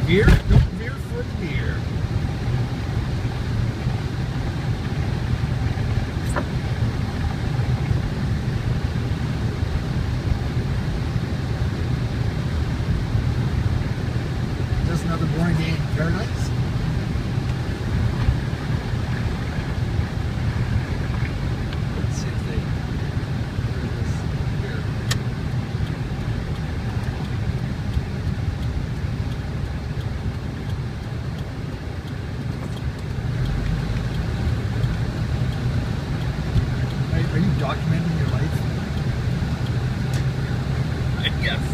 Veer, don't veer for the deer. Just another boring day in paradise. Let's see if they. Where is this? Here. Are you documenting your life? I guess.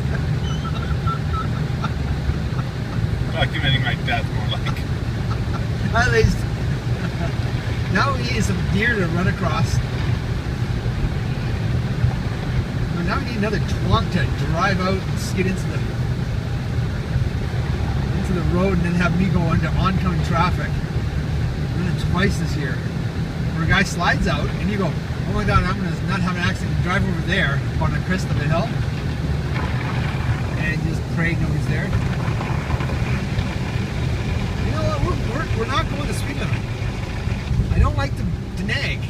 Documenting my death, more like. At least. Now we need some deer to run across. But now we need another twunk to drive out and skid into the road and then have me go into oncoming traffic. And then twice this year. Where a guy slides out and you go, oh my god, I'm going to not have an accident and drive over there on the crest of the hill. And just pray nobody's there. You know what? We're not going to speed limit. I don't like to nag.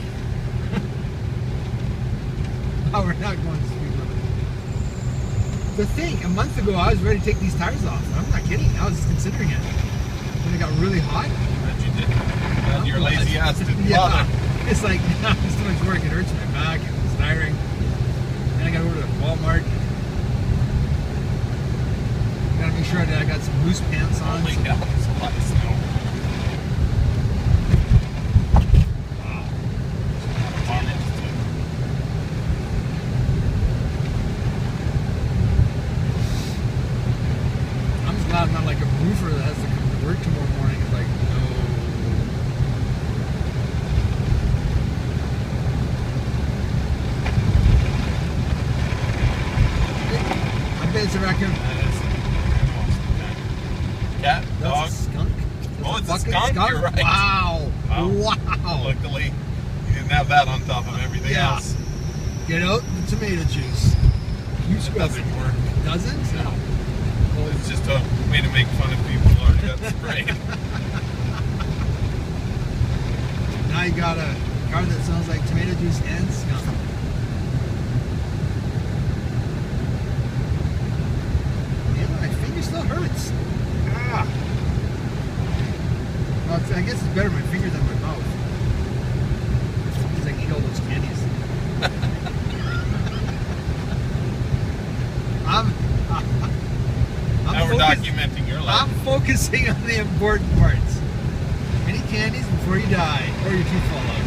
Oh, we're not going to speed limit. The thing, a month ago I was ready to take these tires off. I'm not kidding. I was considering it. When it got really hot. That you did. Well, your lazy ass didn't bother. It's like, it's too much work. It hurts my back. It's tiring. Then I got to go to Walmart. Gotta make sure that I got some loose pants on. Holy hell, there's a lot of snow. Wow. I'm just glad I'm not like a roofer that has to come to work tomorrow morning. It's like, no. I bet it's a raccoon. Cat, That's dog. a skunk? Oh, it's a fucking skunk? You're right. Wow. Wow. Luckily, you didn't have that on top of everything Yeah. else. Get out the tomato juice. You It doesn't work. Doesn't? No. It's just a way to make fun of people who already got sprayed. Now you got a car that smells like tomato juice and skunk. Yeah, my finger still hurts. Ah. Well, I guess it's better my finger than my mouth. Because I can eat all those candies. I'm Now we're documenting your life. I'm focusing on the important parts. Any candies before you die, or your teeth fall out.